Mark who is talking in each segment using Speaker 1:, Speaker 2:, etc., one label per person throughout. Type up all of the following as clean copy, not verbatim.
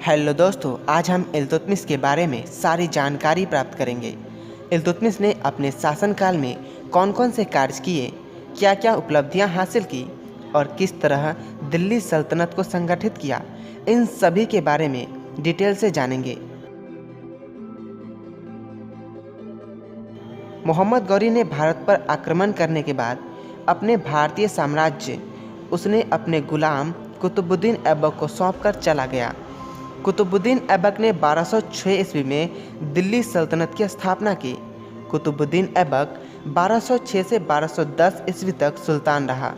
Speaker 1: Hello दोस्तों, आज हम इल्तुतमिश के बारे में सारी जानकारी प्राप्त करेंगे। इल्तुतमिश ने अपने शासनकाल में कौन कौन से कार्य किए, क्या क्या उपलब्धियां हासिल की और किस तरह दिल्ली सल्तनत को संगठित किया, इन सभी के बारे में डिटेल से जानेंगे। मोहम्मद गौरी ने भारत पर आक्रमण करने के बाद अपने भारतीय साम्राज्य उसने अपने गुलाम कुतुबुद्दीन ऐबक को सौंपकर चला गया। कुतुबुद्दीन ऐबक ने 1206 ईस्वी में दिल्ली सल्तनत की स्थापना की। कुतुबुद्दीन ऐबक 1206 से 1210 ईस्वी तक सुल्तान रहा।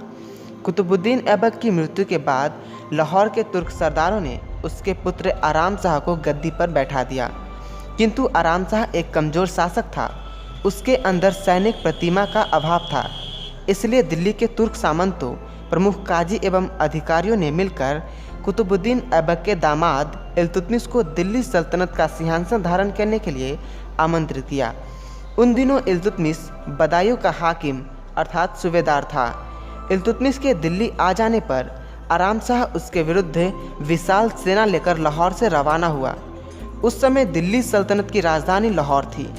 Speaker 1: कुतुबुद्दीन ऐबक की मृत्यु के बाद लाहौर के तुर्क सरदारों ने उसके पुत्र आराम शाह को गद्दी पर बैठा दिया, किंतु आराम शाह एक कमज़ोर शासक था। उसके अंदर सैनिक प्रतिमा का अभाव था, इसलिए दिल्ली के तुर्क सामंतों, प्रमुख काजी एवं अधिकारियों ने मिलकर कुतुबुद्दीन ऐबक के दामाद इल्तुतमिश को दिल्ली सल्तनत का सिंहासन धारण करने के लिए आमंत्रित किया। उन दिनों इल्तुतमिश बदायूं का हाकिम अर्थात सूबेदार था। इल्तुतमिश के दिल्ली आ जाने पर आराम शाह उसके विरुद्ध विशाल सेना लेकर लाहौर से रवाना हुआ। उस समय दिल्ली सल्तनत की राजधानी लाहौर थी।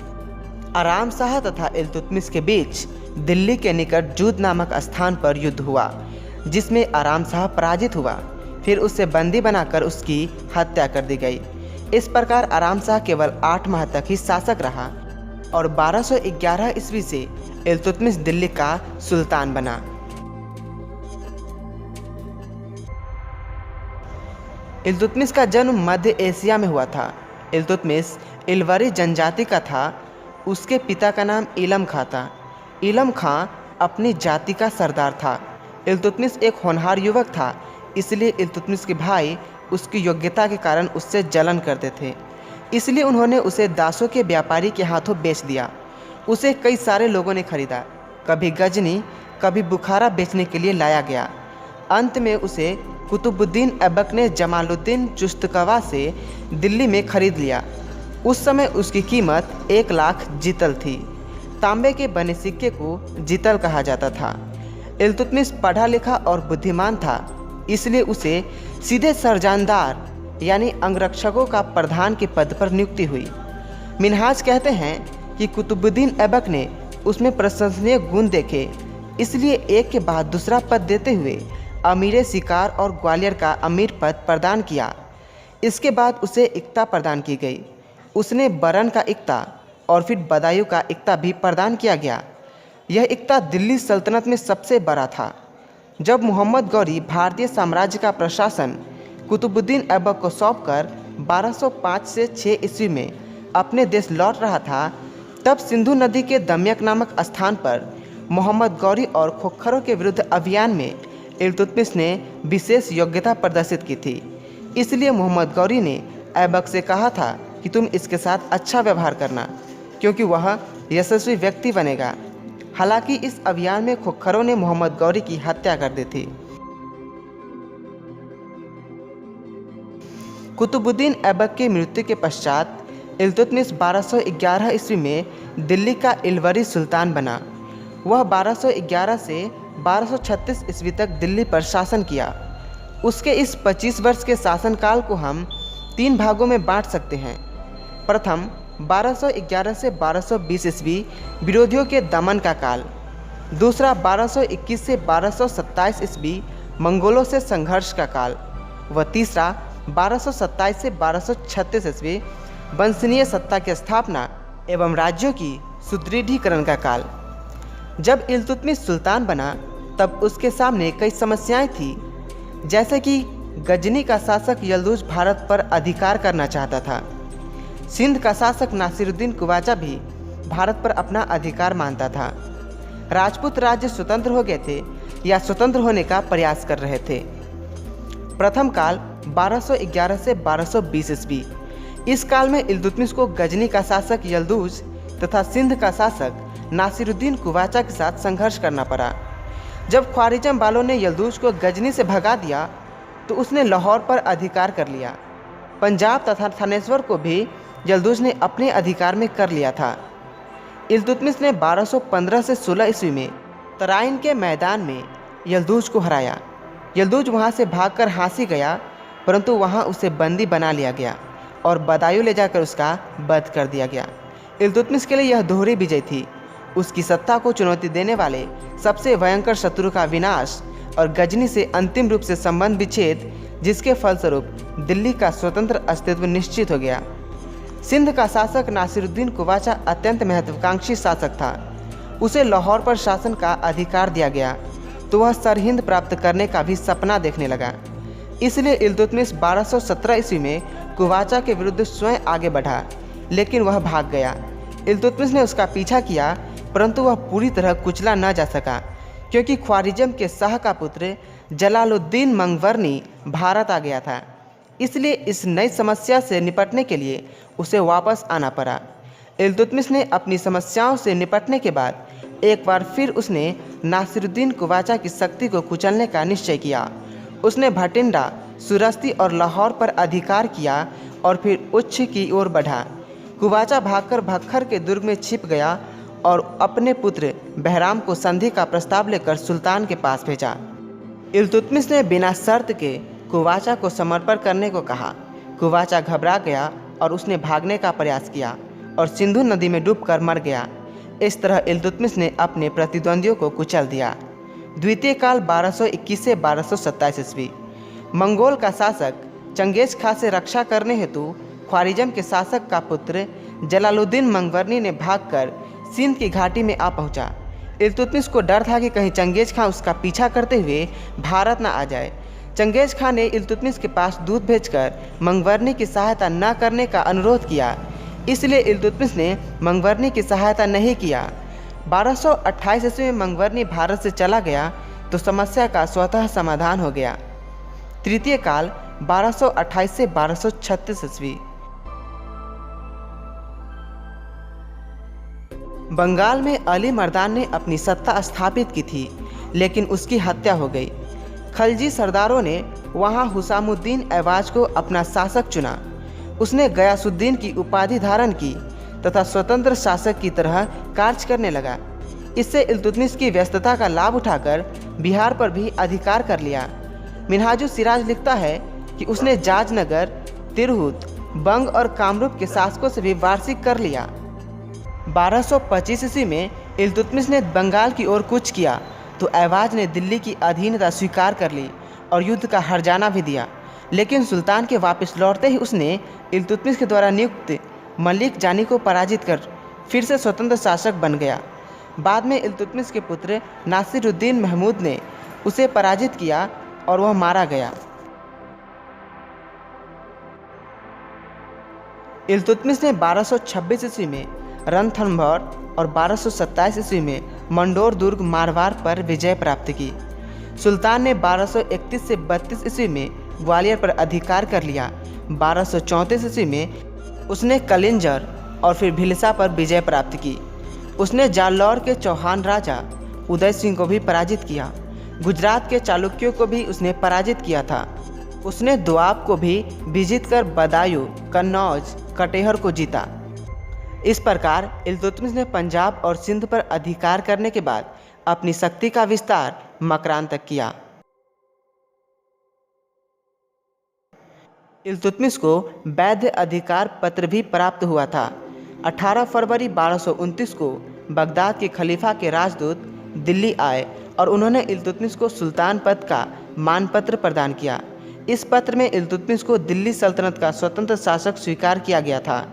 Speaker 1: आराम शाह तथा इल्तुतमिश के बीच दिल्ली के निकट जूद नामक स्थान पर युद्ध हुआ, जिसमें आराम शाह पराजित हुआ। फिर उसे बंदी बनाकर उसकी हत्या कर दी गई। इस प्रकार आराम शाह केवल 8 माह तक ही शासक रहा और 1211 ईस्वी से इल्तुतमिश दिल्ली का सुल्तान बना। इल्तुतमिश का जन्म मध्य एशिया में हुआ था। इल्तुतमिश इलवरी जनजाति का था। उसके पिता का नाम इलम खां था। इलम खां अपनी जाति का सरदार था। इल्तुतमिश एक होनहार युवक था, इसलिए इल्तुतमिश के भाई उसकी योग्यता के कारण उससे जलन करते थे। इसलिए उन्होंने उसे दासों के व्यापारी के हाथों बेच दिया। उसे कई सारे लोगों ने खरीदा, कभी गजनी, कभी बुखारा बेचने के लिए लाया गया। अंत में उसे कुतुबुद्दीन ऐबक ने जमालुद्दीन चुस्तकवा से दिल्ली में खरीद लिया। उस समय उसकी कीमत 1 लाख जितल थी। तांबे के बने सिक्के को जितल कहा जाता था। इल्तुतमिश पढ़ा लिखा और बुद्धिमान था, इसलिए उसे सीधे सरजनदार यानी अंगरक्षकों का प्रधान के पद पर नियुक्ति हुई। मिन्हाज कहते हैं कि कुतुबुद्दीन ऐबक ने उसमें प्रशंसनीय गुण देखे, इसलिए एक के बाद दूसरा पद देते हुए अमीर शिकार और ग्वालियर का अमीर पद प्रदान किया। इसके बाद उसे इक्ता प्रदान की गई। उसने बरन का इक्ता और फिर बदायूं का इक्ता भी प्रदान किया गया। यह इक्ता दिल्ली सल्तनत में सबसे बड़ा था। जब मोहम्मद गौरी भारतीय साम्राज्य का प्रशासन कुतुबुद्दीन ऐबक को सौंपकर 1205 से 6 ईस्वी में अपने देश लौट रहा था, तब सिंधु नदी के दमयक नामक स्थान पर मोहम्मद गौरी और खोखरों के विरुद्ध अभियान में इल्तुतमिश ने विशेष योग्यता प्रदर्शित की थी। इसलिए मोहम्मद गौरी ने ऐबक से कहा था कि तुम इसके साथ अच्छा व्यवहार करना, क्योंकि वह यशस्वी व्यक्ति बनेगा। हालांकि इस अभियान में खोखरों ने मोहम्मद गौरी की हत्या कर दी थी। कुतुबुद्दीन ऐबक की मृत्यु के पश्चात इल्तुतमिश 1211 ईस्वी में दिल्ली का इलवरी सुल्तान बना। वह 1211 से 1236 ईस्वी तक दिल्ली पर शासन किया। उसके इस 25 वर्ष के शासनकाल को हम 3 भागों में बांट सकते हैं। प्रथम 1211 से 1220 ईस्वी विरोधियों के दमन का काल। दूसरा 1221 से 1227 ईस्वी मंगोलों से संघर्ष का काल। व तीसरा 1227 से 1236 ईस्वी वंशनीय सत्ता की स्थापना एवं राज्यों की सुदृढ़ीकरण का काल। जब इल्तुतमिश सुल्तान बना तब उसके सामने कई समस्याएं थी, जैसे कि गजनी का शासक यल्दुज भारत पर अधिकार करना चाहता था। सिंध का शासक नासिरुद्दीन कुवाचा भी भारत पर अपना अधिकार मानता था। राजपूत राज्य स्वतंत्र हो गए थे या स्वतंत्र होने का प्रयास कर रहे थे। प्रथम काल 1211 से 1220 ईस्वी। इस काल में इल्तुतमिश को गजनी का शासक यल्दुज तथा सिंध का शासक नासिरुद्दीन कुवाचा के साथ संघर्ष करना पड़ा। जब ख्वारिज़म वालों ने यल्दुज को गजनी से भगा दिया तो उसने लाहौर पर अधिकार कर लिया। पंजाब तथा थानेश्वर को भी यल्दुज ने अपने अधिकार में कर लिया था। इल्तुतमिश ने 1215 से 16 ईस्वी में तराइन के मैदान में यल्दुज को हराया। यल्दुज वहां से भागकर हांसी गया परंतु वहाँ उसे बंदी बना लिया गया और बदायूं ले जाकर उसका वध कर दिया गया। इल्तुतमिश के लिए यह दोहरी विजय थी, उसकी सत्ता को चुनौती देने वाले सबसे भयंकर शत्रु का विनाश और गजनी से अंतिम रूप से संबंध विच्छेद, जिसके फलस्वरूप दिल्ली का स्वतंत्र अस्तित्व निश्चित हो गया। सिंध का शासक नासिरुद्दीन कुवाचा अत्यंत महत्वाकांक्षी शासक था। उसे लाहौर पर शासन का अधिकार दिया गया तो वह सरहिंद प्राप्त करने का भी सपना देखने लगा। इसलिए इल्तुतमिश 1217 ईस्वी में कुवाचा के विरुद्ध स्वयं आगे बढ़ा, लेकिन वह भाग गया। इल्तुतमिश ने उसका पीछा किया, परंतु वह पूरी तरह कुचला न जा सका, क्योंकि ख्वारिज़म के शाह का पुत्र जलालुद्दीन मंगवर्नी भारत आ गया था। इसलिए इस नई समस्या से निपटने के लिए उसे वापस आना पड़ा। इल्तुतमिश ने अपनी समस्याओं से निपटने के बाद एक बार फिर उसने नासिरुद्दीन कुवाचा की शक्ति को कुचलने का निश्चय किया। उसने भटिंडा, सुरस्ती और लाहौर पर अधिकार किया और फिर उच्च की ओर बढ़ा। कुवाचा भागकर भक्खर के दुर्ग में छिप गया और अपने पुत्र बहराम को संधि का प्रस्ताव लेकर सुल्तान के पास भेजा। इल्तुतमिश ने बिना शर्त के कुवाचा को समर्पण करने को कहा। कुवाचा घबरा गया और उसने भागने का प्रयास किया और सिंधु नदी में डूबकर मर गया। इस तरह इल्तुतमिश ने अपने प्रतिद्वंदियों को कुचल दिया। द्वितीय काल 1221 से 1227 ईस्वी। मंगोल का शासक चंगेज खां से रक्षा करने हेतु ख्वारिज़म के शासक का पुत्र जलालुद्दीन मंगवर्नी ने भागकर सिंध की घाटी में आ पहुंचा। इल्तुतमिश को डर था कि कहीं चंगेज खां उसका पीछा करते हुए भारत न आ जाए। चंगेज खां ने इल्तुतमिश के पास दूत भेजकर मंगवर्नी की सहायता न करने का अनुरोध किया। इसलिए इल्तुतमिश ने मंगवर्नी की सहायता नहीं किया। 1228 ईस्वी में मंगवर्नी भारत से चला गया तो समस्या का स्वतः समाधान हो गया। तृतीय काल 1228 से 1236 ईस्वी। बंगाल में अली मर्दान ने अपनी सत्ता स्थापित की थी, लेकिन उसकी हत्या हो गई। खलजी सरदारों ने वहां हुसामुद्दीन ऐवाज को अपना शासक चुना। उसने गयासुद्दीन की उपाधि धारण की तथा स्वतंत्र शासक की तरह कार्य करने लगा। इससे इल्तुतमिश की व्यस्तता का लाभ उठाकर बिहार पर भी अधिकार कर लिया। मिन्हाजुस सिराज लिखता है कि उसने जाजनगर, तिरहुत, बंग और कामरूप के शासकों से भी वार्षिक कर लिया। 1225 ईस्वी में इल्तुतमिश ने बंगाल की ओर कूच किया तो ऐवाज ने दिल्ली की अधीनता स्वीकार कर ली और युद्ध का हर्जाना भी दिया। लेकिन सुल्तान के वापस लौटते ही उसने इल्तुतमिश के द्वारा नियुक्त मलिक जानी को पराजित कर फिर से स्वतंत्र शासक बन गया। बाद में इल्तुतमिश के पुत्र नासिरुद्दीन महमूद ने उसे पराजित किया और वह मारा गया। इल्तुतमिश ने 1226 ईस्वी में रणथंभौर और 1227 ईस्वी में मंडोर दुर्ग मारवाड़ पर विजय प्राप्त की। सुल्तान ने 1231 से 32 ईस्वी में ग्वालियर पर अधिकार कर लिया। 1234 ईस्वी में उसने कलिंजर और फिर भिलसा पर विजय प्राप्त की। उसने जालौर के चौहान राजा उदय सिंह को भी पराजित किया। गुजरात के चालुक्यों को भी उसने पराजित किया था। उसने दोआब को भी विजित कर बदायूं, कन्नौज, कटेहर को जीता। इस प्रकार इल्तुतमिश ने पंजाब और सिंध पर अधिकार करने के बाद अपनी शक्ति का विस्तार मकरान तक किया। इल्तुतमिश को वैध अधिकार पत्र भी प्राप्त हुआ था। 18 फरवरी 1229 को बगदाद के खलीफा के राजदूत दिल्ली आए और उन्होंने इल्तुतमिश को सुल्तान पद का मानपत्र प्रदान किया। इस पत्र में इल्तुतमिश को दिल्ली सल्तनत का स्वतंत्र शासक स्वीकार किया गया था।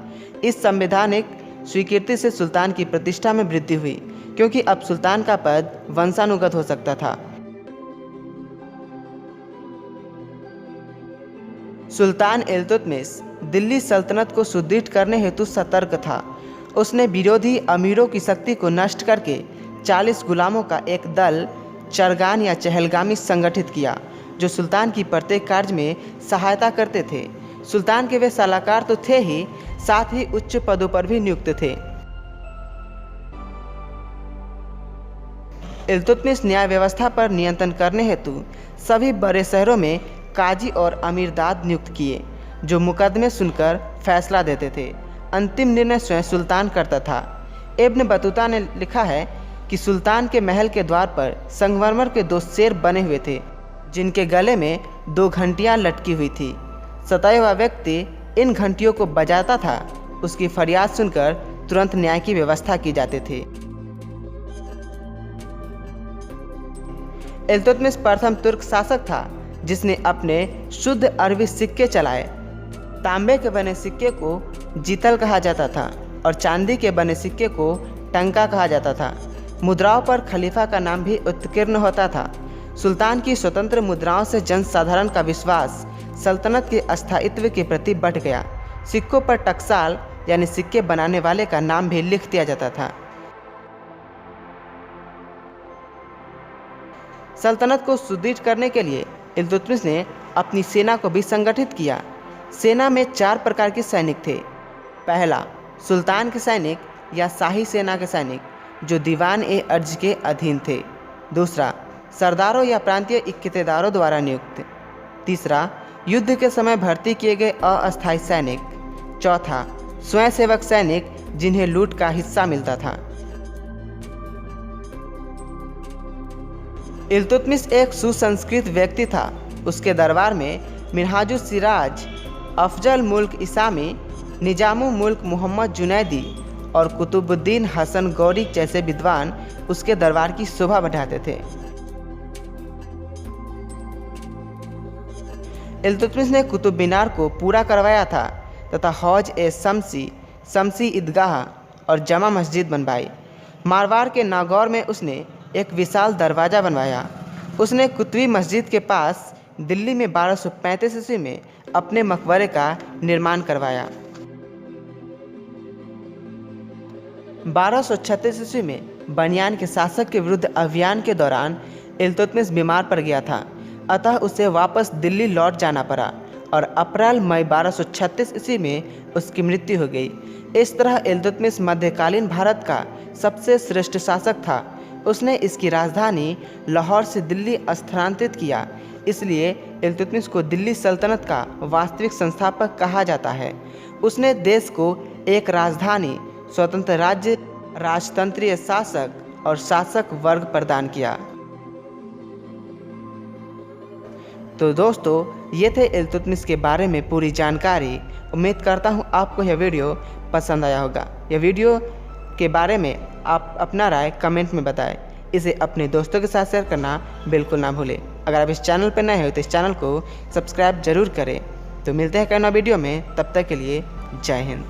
Speaker 1: इस संवैधानिक स्वीकृति से सुल्तान की प्रतिष्ठा में वृद्धि हुई, क्योंकि अब सुल्तान का पद वंशानुगत हो सकता था। सुल्तान इल्तुतमिश दिल्ली सल्तनत को सुदृढ़ करने हेतु सतर्क था। उसने विरोधी अमीरों की शक्ति को नष्ट करके 40 गुलामों का एक दल चरगान या चहलगामी संगठित किया, जो सुल्तान की प्रत्येक कार्य में सहायता करते थे। सुल्तान के वे सलाहकार तो थे ही, साथ ही उच्च पदों पर भी नियुक्त थे। इल्तुतमिश न्याय व्यवस्था पर नियंत्रण करने हेतु सभी बड़े शहरों में काजी और अमीरदाद नियुक्त किए, जो मुकदमे सुनकर फैसला देते थे। अंतिम निर्णय स्वयं सुल्तान करता था। इब्न बतूता ने लिखा है कि सुल्तान के महल के द्वार पर संगमरमर के 2 शेर बने हुए थे, जिनके गले में 2 घंटियां लटकी हुई थी। सताया हुआ व्यक्ति इन घंटियों को बजाता था, उसकी फरियाद सुनकर तुरंत न्याय की व्यवस्था की जाती थी। इल्तुतमिश प्रथम तुर्क शासक था जिसने अपने शुद्ध अरबी सिक्के चलाए। तांबे के बने सिक्के को जीतल कहा जाता था और चांदी के बने सिक्के को टंका कहा जाता था। मुद्राओं पर खलीफा का नाम भी उत्कीर्ण होता था। सुल्तान की स्वतंत्र मुद्राओं से जनसाधारण का विश्वास सल्तनत के स्थायित्व के प्रति बढ़ गया। सिक्कों पर टकसाल यानी सिक्के बनाने वाले का नाम भी लिख दिया जाता था। सल्तनत को सुदृढ़ करने के लिए इल्तुतमिश ने अपनी सेना को भी संगठित किया। सेना में 4 प्रकार के सैनिक थे। पहला, सुल्तान के सैनिक या शाही सेना के सैनिक जो दीवान ए अर्ज के अधीन थे। दूसरा, सरदारों या प्रांतीय इक्केतेदारों द्वारा नियुक्त। तीसरा, युद्ध के समय भर्ती किए गए अस्थायी सैनिक। चौथा, स्वयंसेवक सैनिक जिन्हें लूट का हिस्सा मिलता था। इल्तुतमिश एक सुसंस्कृत व्यक्ति था। उसके दरबार में मिन्हाजुस सिराज, अफजल मुल्क इसामी, निजामुल मुल्क मोहम्मद जुनैदी और कुतुबुद्दीन हसन गौरी जैसे विद्वान उसके दरबार की शोभा बढ़ाते थे। इल्तुतमिश ने कुतुब मीनार को पूरा करवाया था तथा हौज ए शम्सी ईदगाह और जमा मस्जिद बनवाई। मारवाड़ के नागौर में उसने एक विशाल दरवाज़ा बनवाया। उसने कुतुबी मस्जिद के पास दिल्ली में 1235 ईस्वी में अपने मकबरे का निर्माण करवाया। 1236 ईस्वी में बनियान के शासक के विरुद्ध अभियान के दौरान इल्तुतमिश बीमार पड़ गया था, अतः उसे वापस दिल्ली लौट जाना पड़ा और अप्रैल मई 1236 ईस्वी में उसकी मृत्यु हो गई। इस तरह इल्तुतमिश मध्यकालीन भारत का सबसे श्रेष्ठ शासक था। उसने इसकी राजधानी लाहौर से दिल्ली स्थानांतरित किया, इसलिए इल्तुतमिश को दिल्ली सल्तनत का वास्तविक संस्थापक कहा जाता है। उसने देश को एक राजधानी, स्वतंत्र राज्य, राजतंत्रीय शासक और शासक वर्ग प्रदान किया। तो दोस्तों, ये थे इल्तुतमिश के बारे में पूरी जानकारी। उम्मीद करता हूँ आपको यह वीडियो पसंद आया होगा। यह वीडियो के बारे में आप अपना राय कमेंट में बताएं। इसे अपने दोस्तों के साथ शेयर करना बिल्कुल ना भूलें। अगर आप इस चैनल पर नए हो तो इस चैनल को सब्सक्राइब जरूर करें। तो मिलते हैं कई नए वीडियो में, तब तक के लिए जय हिंद।